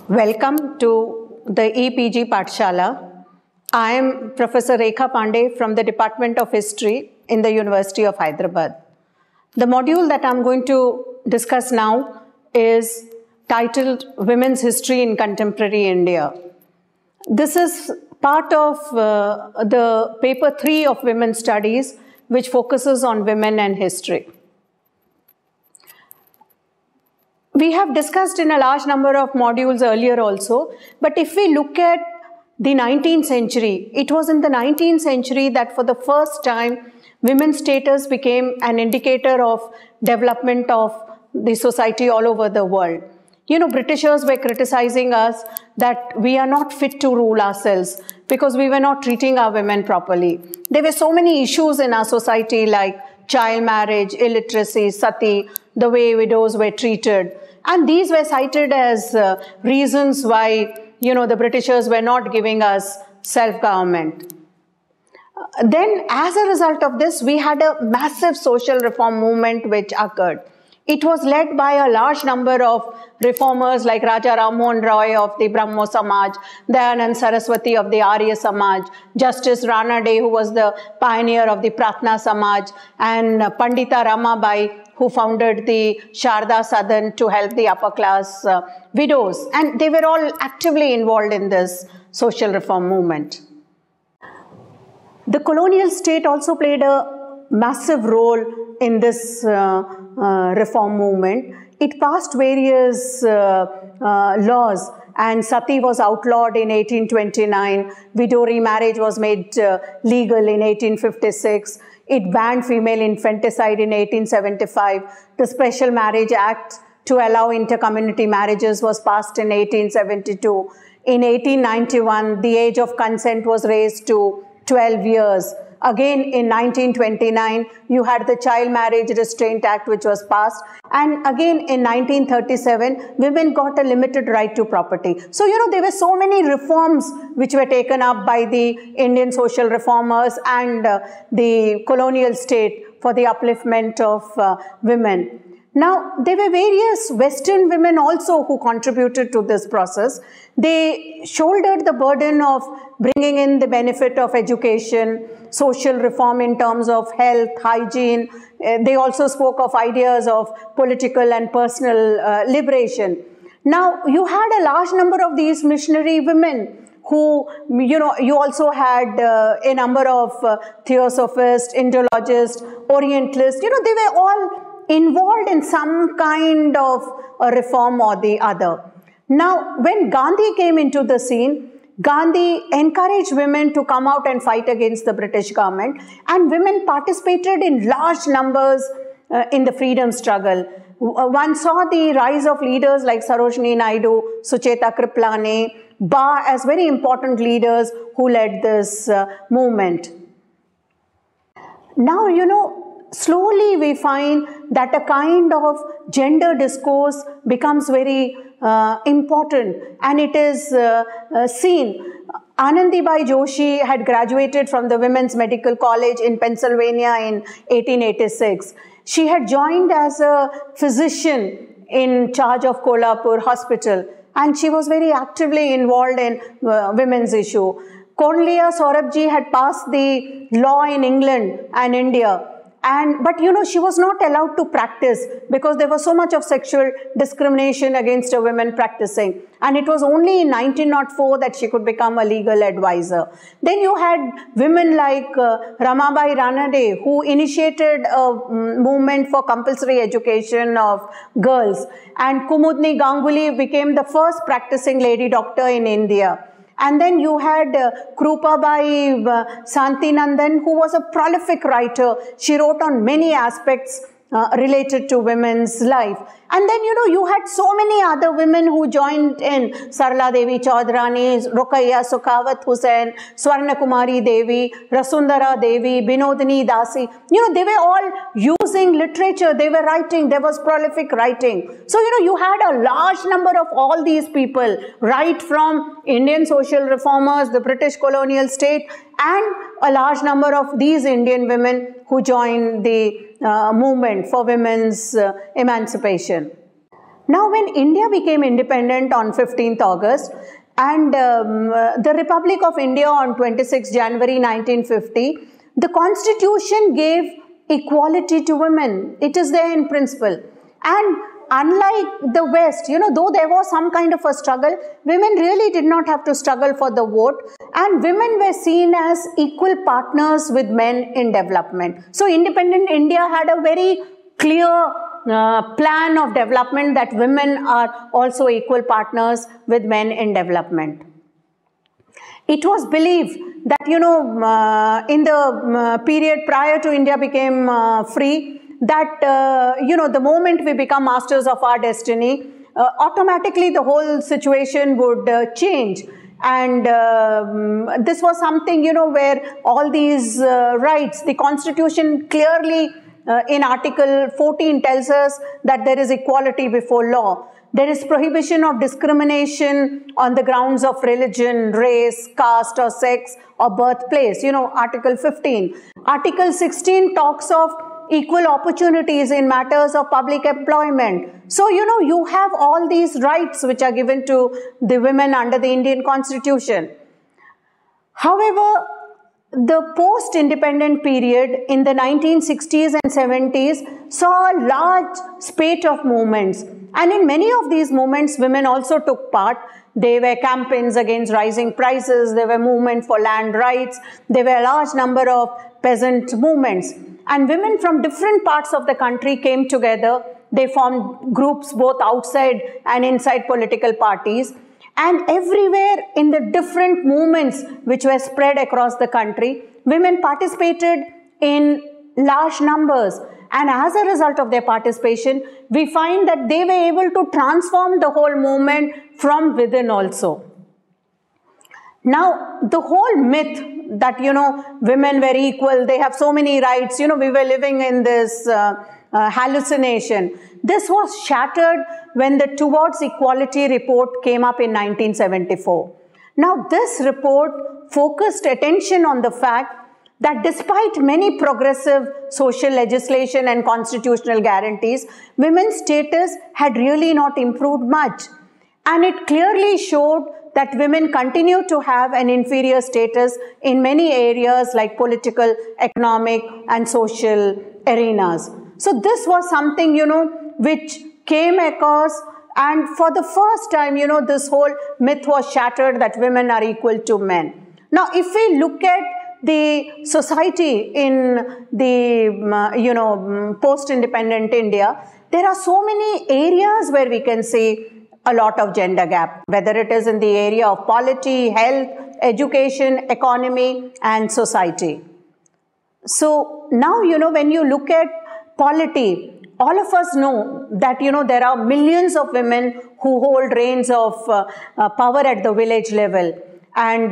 Welcome to the EPG Pathshala. I am Professor Rekha Pandey from the Department of History in the University of Hyderabad. The module that I am going to discuss now is titled Women's History in Contemporary India. This is part of the paper 3 of Women's Studies, which focuses on women and history. We have discussed in a large number of modules earlier also, but if we look at the 19th century, it was in the 19th century that for the first time, women's status became an indicator of development of the society all over the world. You know, Britishers were criticizing us that we are not fit to rule ourselves because we were not treating our women properly. There were so many issues in our society like child marriage, illiteracy, sati, the way widows were treated. And these were cited as reasons why, the Britishers were not giving us self-government. Then, as a result of this, we had a massive social reform movement which occurred. It was led by a large number of reformers like Raja Ram Mohan Roy of the Brahmo Samaj, Dayanand Saraswati of the Arya Samaj, Justice Ranade, who was the pioneer of the Pratna Samaj, and Pandita Ramabai, who founded the Sharda Sadan to help the upper class widows. And they were all actively involved in this social reform movement. The colonial state also played a massive role in this reform movement. It passed various laws, and sati was outlawed in 1829. Widow remarriage was made legal in 1856. It banned female infanticide in 1875. The Special Marriage Act to allow inter-community marriages was passed in 1872. In 1891, the age of consent was raised to 12 years. Again, in 1929, you had the Child Marriage Restraint Act, which was passed. And again, in 1937, women got a limited right to property. So, there were so many reforms which were taken up by the Indian social reformers and the colonial state for the upliftment of women. Now, there were various Western women also who contributed to this process. They shouldered the burden of bringing in the benefit of education, social reform in terms of health, hygiene. They also spoke of ideas of political and personal liberation. Now, you had a large number of these missionary women who, you also had a number of theosophists, Indologists, Orientalists. They were all involved in some kind of a reform or the other. Now, when Gandhi came into the scene, Gandhi encouraged women to come out and fight against the British government, and women participated in large numbers in the freedom struggle. One saw the rise of leaders like Sarojini Naidu, Sucheta Kriplani, Ba as very important leaders who led this movement. Now, slowly we find that a kind of gender discourse becomes very important, and it is seen. Anandibai Joshi had graduated from the Women's Medical College in Pennsylvania in 1886. She had joined as a physician in charge of Kolhapur Hospital, and she was very actively involved in women's issue. Cornelia Sorabji had passed the law in England and India. But she was not allowed to practice because there was so much of sexual discrimination against a woman practicing. And it was only in 1904 that she could become a legal advisor. Then you had women like Ramabai Ranade, who initiated a movement for compulsory education of girls. And Kumudni Ganguly became the first practicing lady doctor in India. And then you had Krupabai Santinandan, who was a prolific writer. She wrote on many aspects related to women's life. And then, you had so many other women who joined in. Sarla Devi Chaudhrani, Rukaiya Sukhawat Hussain, Swarna Kumari Devi, Rasundara Devi, Binodini Dasi. They were all using literature. They were writing. There was prolific writing. So, you had a large number of all these people, right from Indian social reformers, the British colonial state, and a large number of these Indian women who joined the movement for women's emancipation. Now, when India became independent on 15th August and the Republic of India on 26 January 1950, the Constitution gave equality to women. It is there in principle. And unlike the West, though there was some kind of a struggle, women really did not have to struggle for the vote, and women were seen as equal partners with men in development. So independent India had a very clear plan of development that women are also equal partners with men in development. It was believed that, in the period prior to India became free, that, the moment we become masters of our destiny, automatically the whole situation would change. And this was something, where all these rights, the Constitution clearly in Article 14 tells us that there is equality before law. There is prohibition of discrimination on the grounds of religion, race, caste or sex or birthplace, Article 15. Article 16 talks of equal opportunities in matters of public employment. So, you have all these rights which are given to the women under the Indian Constitution. However, the post-independent period in the 1960s and 70s saw a large spate of movements. And in many of these movements, women also took part. There were campaigns against rising prices. There were movements for land rights. There were a large number of peasant movements. And women from different parts of the country came together. They formed groups both outside and inside political parties. And everywhere in the different movements which were spread across the country, women participated in large numbers. And as a result of their participation, we find that they were able to transform the whole movement from within also. Now, the whole myth that, women were equal, they have so many rights, we were living in this hallucination. This was shattered when the Towards Equality report came up in 1974. Now, this report focused attention on the fact that despite many progressive social legislation and constitutional guarantees, women's status had really not improved much. And it clearly showed that women continue to have an inferior status in many areas like political, economic, and social arenas. So this was something, which came across, and for the first time, this whole myth was shattered that women are equal to men. Now, if we look at the society in the, post-independent India, there are so many areas where we can see a lot of gender gap, whether it is in the area of polity, health, education, economy, and society. So now, when you look at polity, all of us know that, there are millions of women who hold reins of power at the village level. And,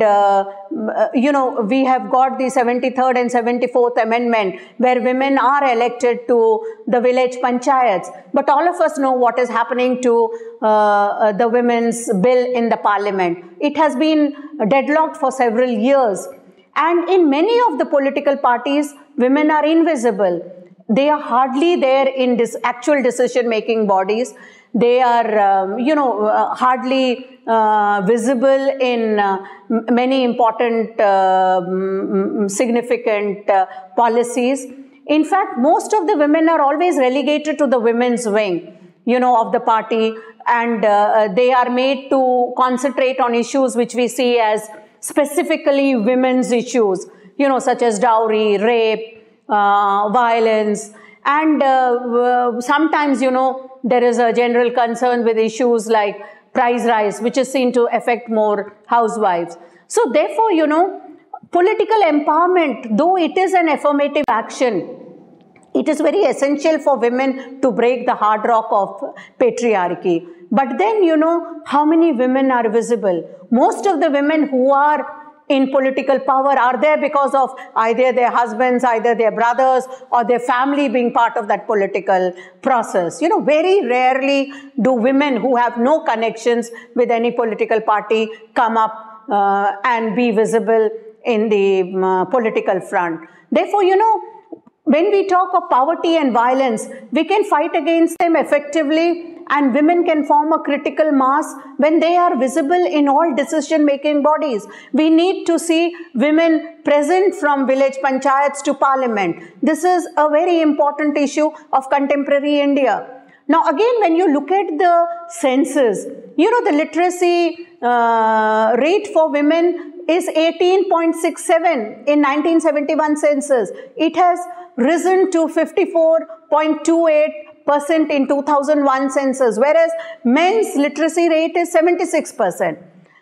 we have got the 73rd and 74th Amendment where women are elected to the village panchayats. But all of us know what is happening to the women's bill in the parliament. It has been deadlocked for several years. And in many of the political parties, women are invisible. They are hardly there in actual decision-making bodies. They are, hardly visible in many important, significant policies. In fact, most of the women are always relegated to the women's wing, of the party, and they are made to concentrate on issues which we see as specifically women's issues, such as dowry, rape, violence, and sometimes, there is a general concern with issues like price rise, which is seen to affect more housewives. So therefore, political empowerment, though it is an affirmative action, it is very essential for women to break the hard rock of patriarchy. But then, how many women are visible? Most of the women who are in political power are there because of either their husbands, either their brothers, or their family being part of that political process. Very rarely do women who have no connections with any political party come up and be visible in the political front. Therefore, when we talk of poverty and violence, we can fight against them effectively and women can form a critical mass when they are visible in all decision-making bodies. We need to see women present from village panchayats to parliament. This is a very important issue of contemporary India. Now again, when you look at the census, you know, the literacy rate for women is 18.67 in 1971 census. It has risen to 54.28% in 2001 census, whereas men's literacy rate is 76%.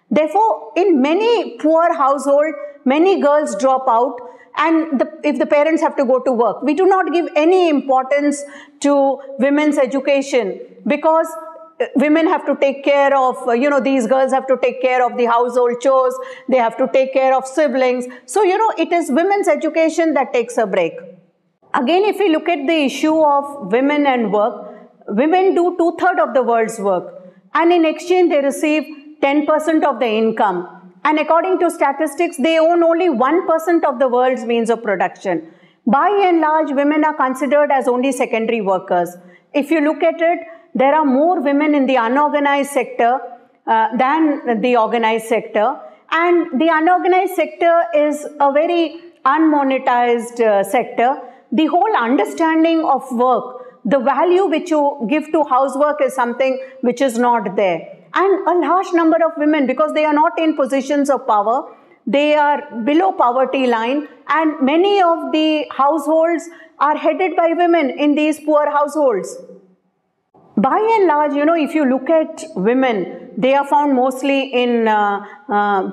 Therefore, in many poor households, many girls drop out, and if the parents have to go to work. We do not give any importance to women's education because women have to take care of, you know, these girls have to take care of the household chores, they have to take care of siblings. So, you know, it is women's education that takes a break. Again, if we look at the issue of women and work, women do 2/3 of the world's work, and in exchange they receive 10% of the income. And according to statistics, they own only 1% of the world's means of production. By and large, women are considered as only secondary workers. If you look at it, there are more women in the unorganized sector than the organized sector. And the unorganized sector is a very unmonetized sector. The whole understanding of work, the value which you give to housework is something which is not there. And a large number of women, because they are not in positions of power, they are below poverty line, and many of the households are headed by women in these poor households. By and large, you know, if you look at women, they are found mostly in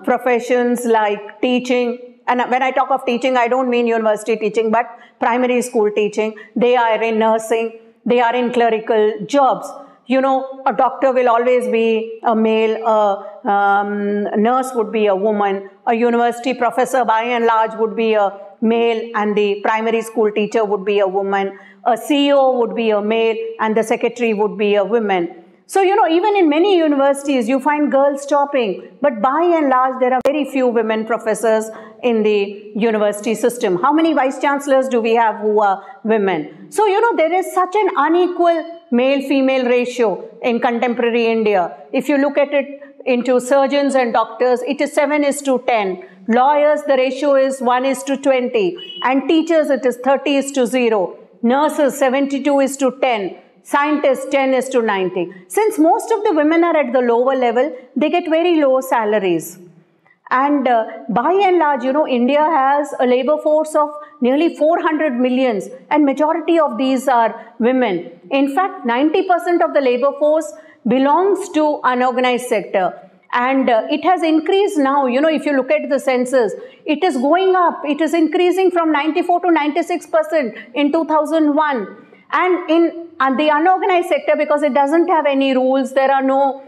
professions like teaching. And when I talk of teaching, I don't mean university teaching, but primary school teaching. They are in nursing, they are in clerical jobs. You know, a doctor will always be a male, a nurse would be a woman, a university professor by and large would be a male, and the primary school teacher would be a woman. A CEO would be a male, and the secretary would be a woman. So, you know, even in many universities, you find girls topping, but by and large, there are very few women professors in the university system. How many vice chancellors do we have who are women? So, you know, there is such an unequal male-female ratio in contemporary India. If you look at it into surgeons and doctors, it is 7:10. Lawyers, the ratio is 1:20. And teachers, it is 30:0. Nurses, 72:10. Scientists, 10:90. Since most of the women are at the lower level, they get very low salaries. And by and large, you know, India has a labor force of nearly 400 million, and majority of these are women. In fact, 90% of the labor force belongs to unorganized sector. And it has increased now, you know, if you look at the census, it is going up. It is increasing from 94 to 96% in 2001. And in the unorganized sector, because it doesn't have any rules, there are no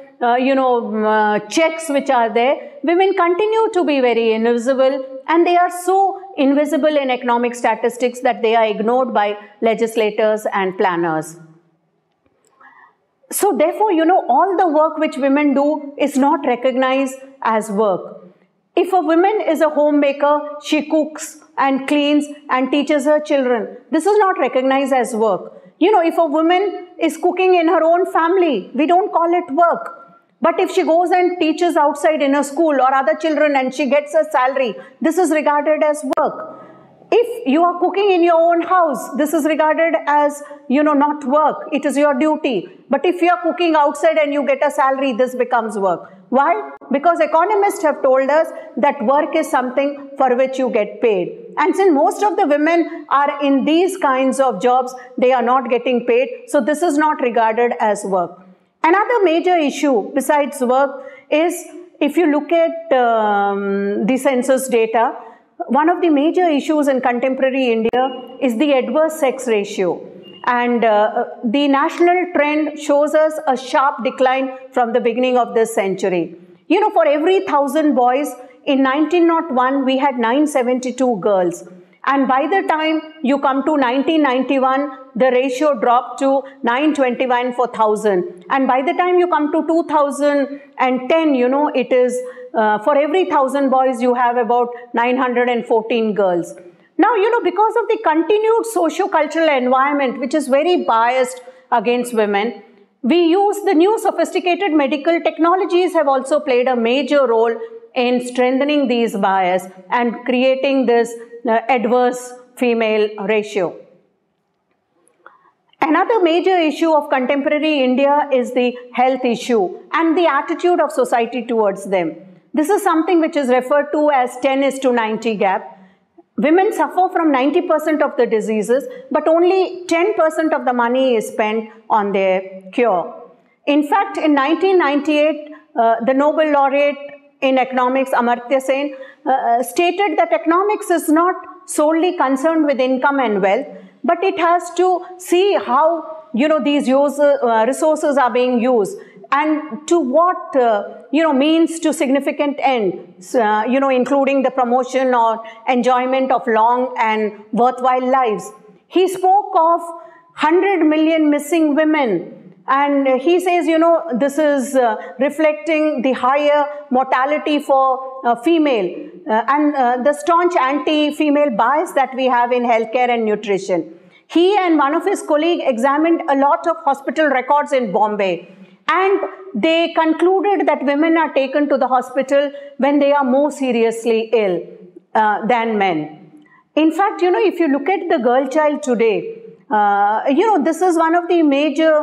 checks which are there, women continue to be very invisible, and they are so invisible in economic statistics that they are ignored by legislators and planners. So therefore, you know, all the work which women do is not recognized as work. If a woman is a homemaker, she cooks and cleans and teaches her children. This is not recognized as work. You know, if a woman is cooking in her own family, we don't call it work. But if she goes and teaches outside in a school or other children and she gets a salary, this is regarded as work. If you are cooking in your own house, this is regarded as, you know, not work. It is your duty. But if you are cooking outside and you get a salary, this becomes work. Why? Because economists have told us that work is something for which you get paid. And since most of the women are in these kinds of jobs, they are not getting paid. So this is not regarded as work. Another major issue besides work is, if you look at the census data, one of the major issues in contemporary India is the adverse sex ratio. And the national trend shows us a sharp decline from the beginning of this century. You know, for every 1,000 boys, in 1901, we had 972 girls. And by the time you come to 1991, the ratio dropped to 921 for 1,000. And by the time you come to 2010, you know, it is for every 1,000 boys, you have about 914 girls. Now, you know, because of the continued socio-cultural environment, which is very biased against women, We use the new sophisticated medical technologies have also played a major role in strengthening these bias and creating this adverse female ratio. Another major issue of contemporary India is the health issue and the attitude of society towards them. This is something which is referred to as 10:90 gap. Women suffer from 90% of the diseases, but only 10% of the money is spent on their cure. In fact, in 1998, the Nobel laureate in economics, Amartya Sen, stated that economics is not solely concerned with income and wealth, but it has to see how these resources are being used and to what means to significant end, including the promotion or enjoyment of long and worthwhile lives. He spoke of 100 million missing women. And he says, this is reflecting the higher mortality for female and the staunch anti-female bias that we have in healthcare and nutrition. He and one of his colleagues examined a lot of hospital records in Bombay, and they concluded that women are taken to the hospital when they are more seriously ill than men. In fact, if you look at the girl child today, this is one of the major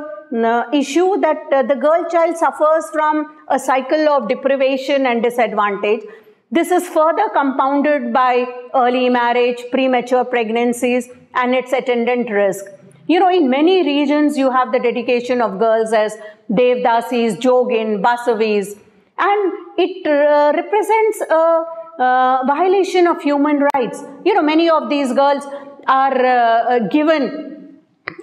issue that the girl child suffers from a cycle of deprivation and disadvantage. This is further compounded by early marriage, premature pregnancies, and its attendant risk. In many regions, you have the dedication of girls as Devdasis, Jogin, Basavis, and it represents a violation of human rights. Many of these girls are given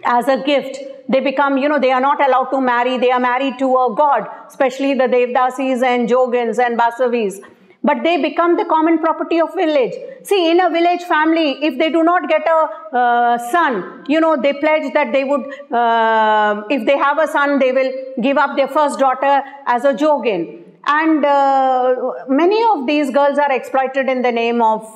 as a gift. They become, they are not allowed to marry. They are married to a god, especially the Devdasis and Jogins and Basavis. But they become the common property of village. See, in a village family, if they do not get a son, they pledge that they would, if they have a son, they will give up their first daughter as a Jogin. And many of these girls are exploited in the name of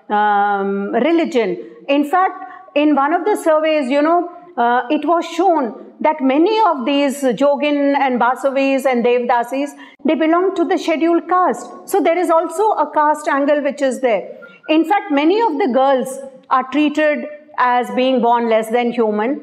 religion. In fact, in one of the surveys, it was shown that many of these Jogin and Basavis and Devdasis, they belong to the scheduled caste. So there is also a caste angle which is there. In fact, many of the girls are treated as being born less than human.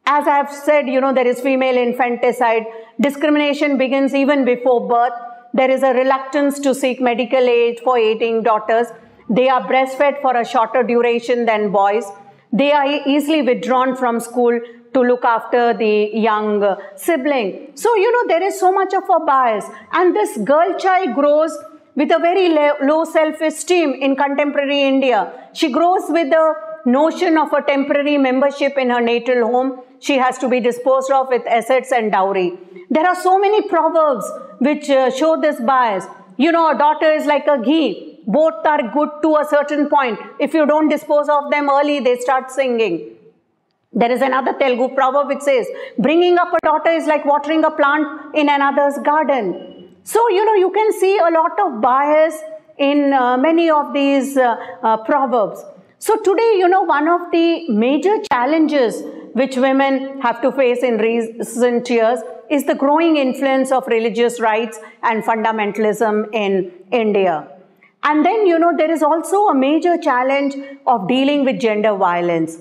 As I have said, there is female infanticide. Discrimination begins even before birth. There is a reluctance to seek medical aid for aiding daughters. They are breastfed for a shorter duration than boys. They are easily withdrawn from school to look after the young sibling. So, there is so much of a bias. And this girl child grows with a very low self-esteem in contemporary India. She grows with the notion of a temporary membership in her natal home. She has to be disposed of with assets and dowry. There are so many proverbs which show this bias. A daughter is like a ghee. Both are good to a certain point. If you don't dispose of them early, they start singing. There is another Telugu proverb which says, bringing up a daughter is like watering a plant in another's garden. So, you can see a lot of bias in many of these proverbs. So today, one of the major challenges which women have to face in recent years is the growing influence of religious rights and fundamentalism in India. And then, there is also a major challenge of dealing with gender violence.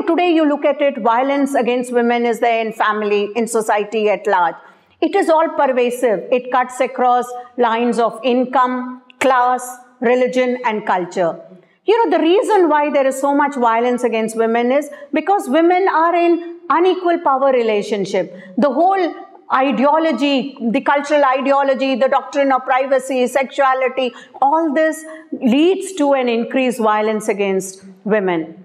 Today you look at it, violence against women is there in family, in society at large. It is all pervasive. It cuts across lines of income, class, religion, and culture. The reason why there is so much violence against women is because women are in unequal power relationship. The whole ideology, the cultural ideology, the doctrine of privacy, sexuality, all this leads to an increased violence against women.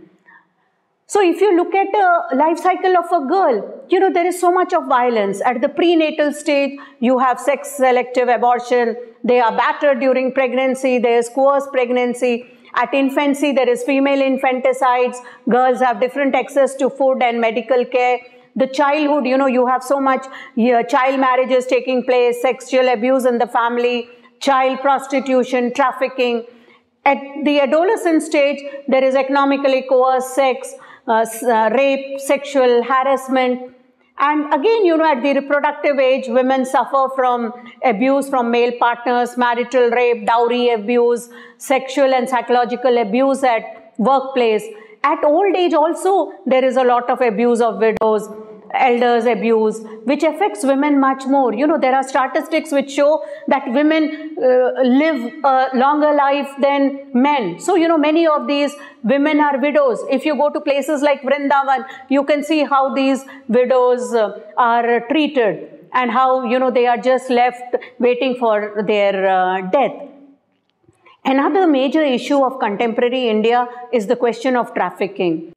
So if you look at the life cycle of a girl, there is so much of violence. At the prenatal stage, you have sex-selective abortion. They are battered during pregnancy. There is coerced pregnancy. At infancy, there is female infanticides. Girls have different access to food and medical care. The childhood, you have so much child marriages taking place, sexual abuse in the family, child prostitution, trafficking. At the adolescent stage, there is economically coerced sex, rape, sexual harassment. And again, at the reproductive age, women suffer from abuse from male partners, marital rape, dowry abuse, sexual and psychological abuse at workplace. At old age also, there is a lot of abuse of widows, elders abuse, which affects women much more. There are statistics which show that women live a longer life than men. So, many of these women are widows. If you go to places like Vrindavan, you can see how these widows are treated and how, they are just left waiting for their death. Another major issue of contemporary India is the question of trafficking.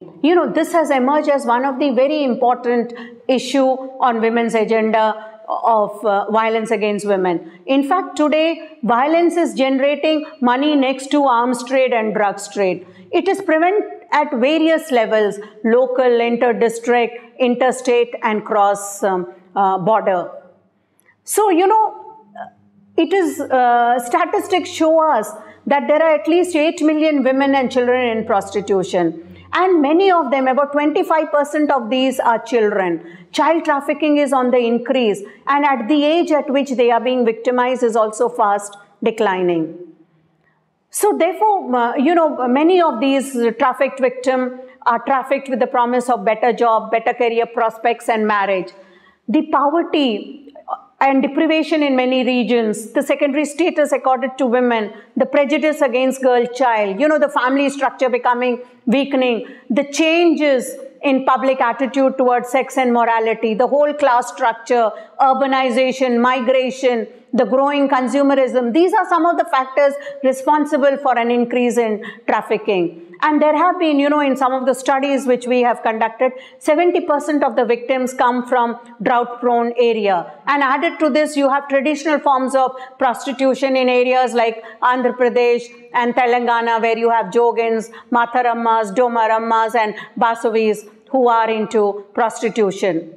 This has emerged as one of the very important issue on women's agenda of violence against women. In fact, today, violence is generating money next to arms trade and drugs trade. It is prevalent at various levels: local, inter-district, interstate, and cross border. So, it is statistics show us that there are at least 8 million women and children in prostitution. And many of them, about 25% of these are children. Child trafficking is on the increase, and at the age at which they are being victimized is also fast declining. So therefore, many of these trafficked victims are trafficked with the promise of better job, better career prospects, and marriage. The poverty and deprivation in many regions, the secondary status accorded to women, the prejudice against girl child, the family structure becoming weakening, the changes in public attitude towards sex and morality, the whole class structure, urbanization, migration, the growing consumerism. These are some of the factors responsible for an increase in trafficking. And there have been, in some of the studies which we have conducted, 70% of the victims come from drought-prone area. And added to this, you have traditional forms of prostitution in areas like Andhra Pradesh and Telangana, where you have Jogins, Matharammas, Domarammas, and Basavis who are into prostitution.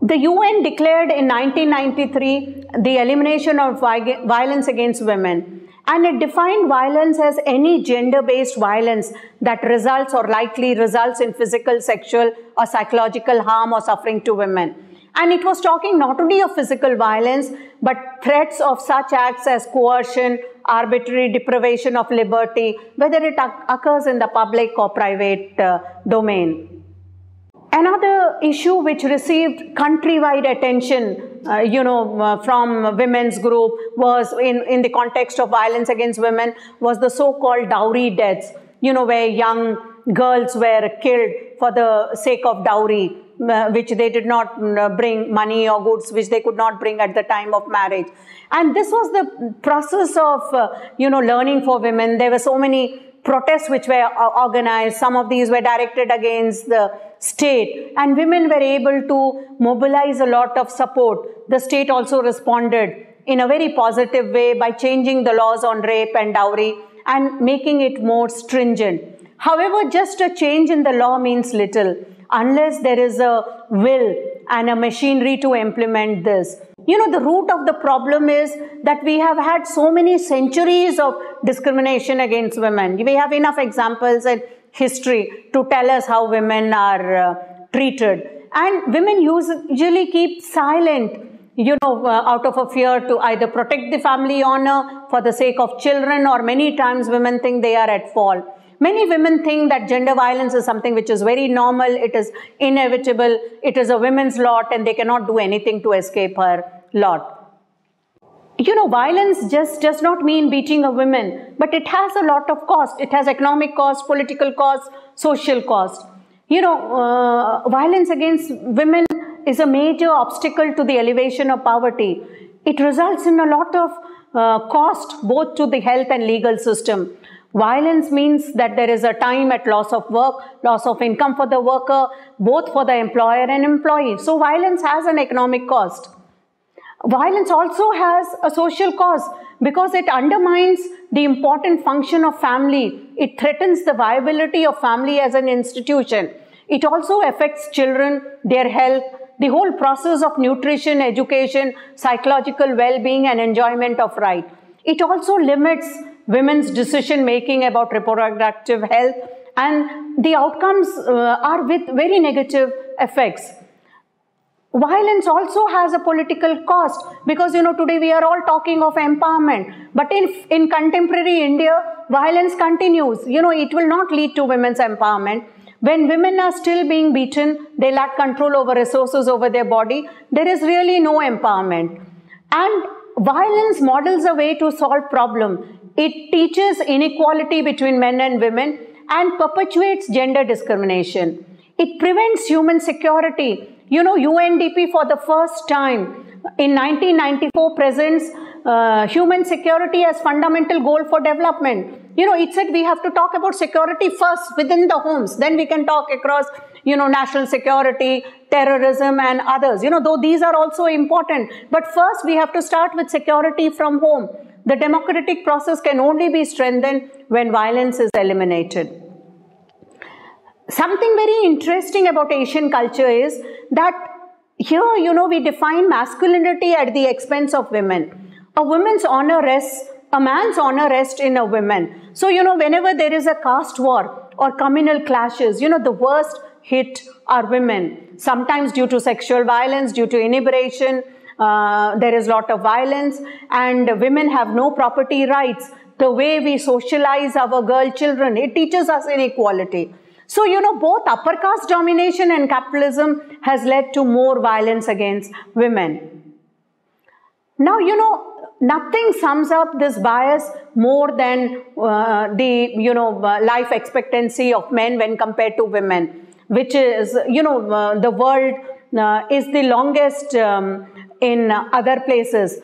The UN declared in 1993 the elimination of violence against women. And it defined violence as any gender-based violence that results or likely results in physical, sexual, or psychological harm or suffering to women. And it was talking not only of physical violence, but threats of such acts as coercion, arbitrary deprivation of liberty, whether it occurs in the public or private domain. Another issue which received countrywide attention from women's group was in the context of violence against women was the so-called dowry deaths, where young girls were killed for the sake of dowry, which they did not bring money or goods which they could not bring at the time of marriage. And this was the process of, learning for women. There were so many protests which were organized. Some of these were directed against the state, and women were able to mobilize a lot of support. The state also responded in a very positive way by changing the laws on rape and dowry and making it more stringent. However, just a change in the law means little unless there is a will and a machinery to implement this. The root of the problem is that we have had so many centuries of discrimination against women. We have enough examples in history to tell us how women are treated. And women usually keep silent, out of a fear to either protect the family honor for the sake of children, or many times women think they are at fault. Many women think that gender violence is something which is very normal, it is inevitable, it is a woman's lot and they cannot do anything to escape her lot. Violence just does not mean beating a woman, but it has a lot of cost. It has economic cost, political cost, social cost. Violence against women is a major obstacle to the elevation of poverty. It results in a lot of cost both to the health and legal system. Violence means that there is a time at loss of work, loss of income for the worker, both for the employer and employee. So violence has an economic cost. Violence also has a social cost because it undermines the important function of family. It threatens the viability of family as an institution. It also affects children, their health, the whole process of nutrition, education, psychological well-being and enjoyment of right. It also limits women's decision-making about reproductive health, and the outcomes are with very negative effects. Violence also has a political cost, because today we are all talking of empowerment, but in contemporary India, violence continues. It will not lead to women's empowerment. When women are still being beaten, they lack control over resources, over their body, there is really no empowerment. And violence models a way to solve problem. It teaches inequality between men and women and perpetuates gender discrimination. It prevents human security. UNDP for the first time in 1994 presents human security as fundamental goal for development. It said we have to talk about security first within the homes, then we can talk across, national security, terrorism and others, though these are also important. But first we have to start with security from home. The democratic process can only be strengthened when violence is eliminated. Something very interesting about Asian culture is that here, we define masculinity at the expense of women. A woman's honor rests, a man's honor rests in a woman. So, whenever there is a caste war or communal clashes, the worst hit are women. Sometimes due to sexual violence, due to inebriation, there is a lot of violence, and women have no property rights. The way we socialize our girl children, it teaches us inequality. So, both upper caste domination and capitalism has led to more violence against women. Now, nothing sums up this bias more than the, life expectancy of men when compared to women, which is, the world is the longest in other places.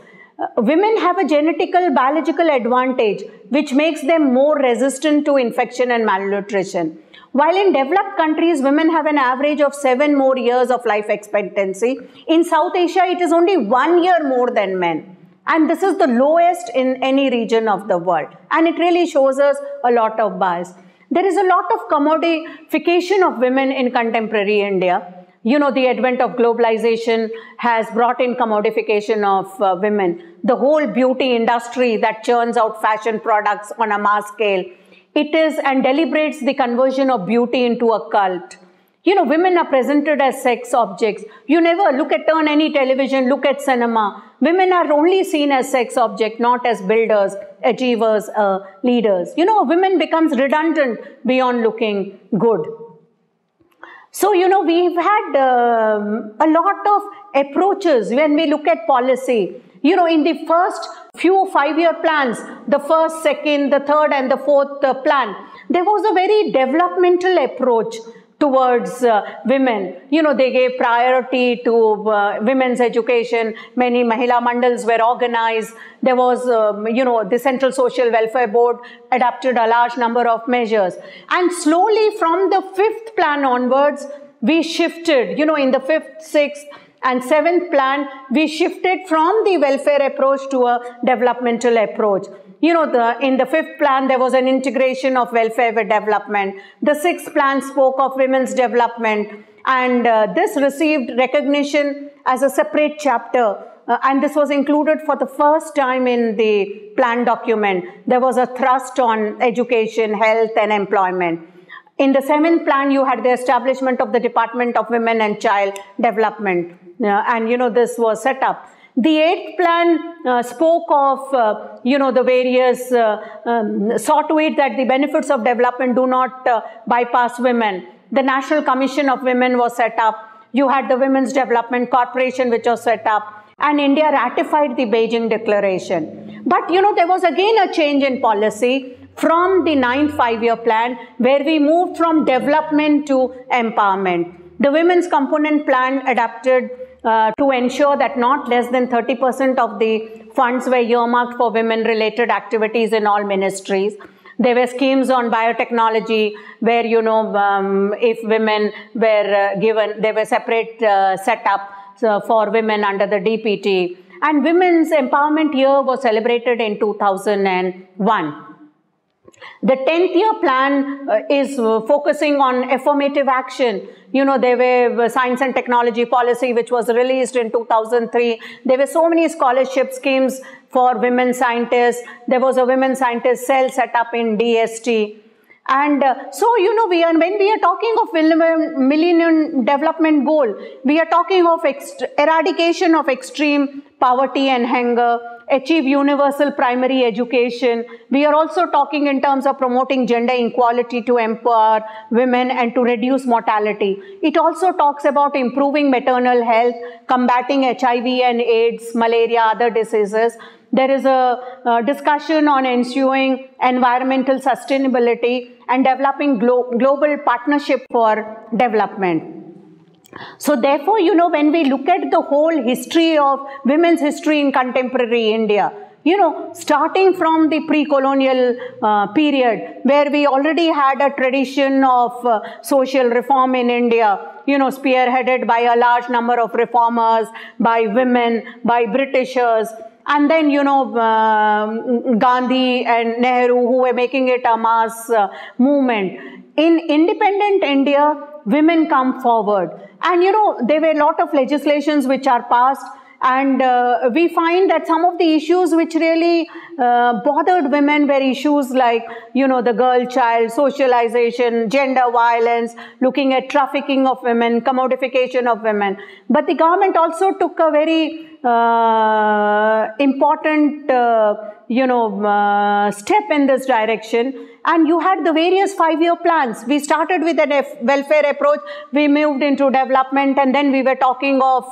Women have a genetical, biological advantage, which makes them more resistant to infection and malnutrition. While in developed countries, women have an average of 7 more years of life expectancy. In South Asia, it is only 1 year more than men. And this is the lowest in any region of the world. And it really shows us a lot of bias. There is a lot of commodification of women in contemporary India. The advent of globalization has brought in commodification of women. The whole beauty industry that churns out fashion products on a mass scale, it is and deliberates the conversion of beauty into a cult. Women are presented as sex objects. You never turn any television, look at cinema. Women are only seen as sex objects, not as builders, achievers, leaders. Women becomes redundant beyond looking good. So, we've had a lot of approaches when we look at policy. In the first few 5-year plans, the first, second, the third and the fourth plan, there was a very developmental approach towards women. They gave priority to women's education. Many Mahila Mandals were organized. There was, the Central Social Welfare Board adopted a large number of measures. And slowly from the 5th plan onwards, we shifted, in the 5th, 6th, and 7th plan, we shifted from the welfare approach to a developmental approach. In the 5th plan, there was an integration of welfare with development. The 6th plan spoke of women's development, and this received recognition as a separate chapter. And this was included for the first time in the plan document. There was a thrust on education, health, and employment. In the 7th plan, you had the establishment of the Department of Women and Child Development, and this was set up. The 8th plan spoke of, the various, saw to it that the benefits of development do not bypass women. The National Commission of Women was set up. You had the Women's Development Corporation, which was set up, and India ratified the Beijing Declaration. But, there was again a change in policy from the 9th 5-year plan, where we moved from development to empowerment. The Women's Component Plan adapted to ensure that not less than 30% of the funds were earmarked for women-related activities in all ministries. There were schemes on biotechnology where, if women were given, there were separate setups for women under the DPT. And Women's Empowerment Year was celebrated in 2001. The 10th year plan is focusing on affirmative action. There were science and technology policy, which was released in 2003. There were so many scholarship schemes for women scientists. There was a women scientist cell set up in DST. And so, you know, when we are talking of Millennium Development Goal, we are talking of eradication of extreme poverty and hunger, achieve universal primary education. We are also talking in terms of promoting gender equality to empower women and to reduce mortality. It also talks about improving maternal health, combating HIV and AIDS, malaria, other diseases. There is a discussion on ensuring environmental sustainability and developing global partnership for development. So therefore, you know, when we look at the whole history of women's history in contemporary India, you know, starting from the pre-colonial period, where we already had a tradition of social reform in India, you know, spearheaded by a large number of reformers, by women, by Britishers, and then, you know, Gandhi and Nehru, who were making it a mass movement. In independent India, women come forward. And, you know, there were a lot of legislations which are passed. And we find that some of the issues which really bothered women were issues like, you know, the girl child, socialization, gender violence, looking at trafficking of women, commodification of women. But the government also took a very important, step in this direction. And you had the various 5-year plans. We started with a welfare approach, we moved into development, and then we were talking of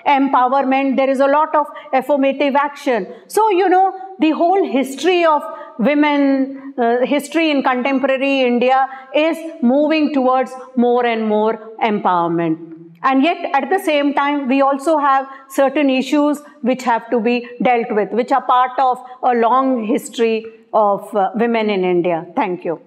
empowerment. There is a lot of affirmative action. So, you know, the whole history of women, history in contemporary India is moving towards more and more empowerment. And yet, at the same time, we also have certain issues which have to be dealt with, which are part of a long history of women in India. Thank you.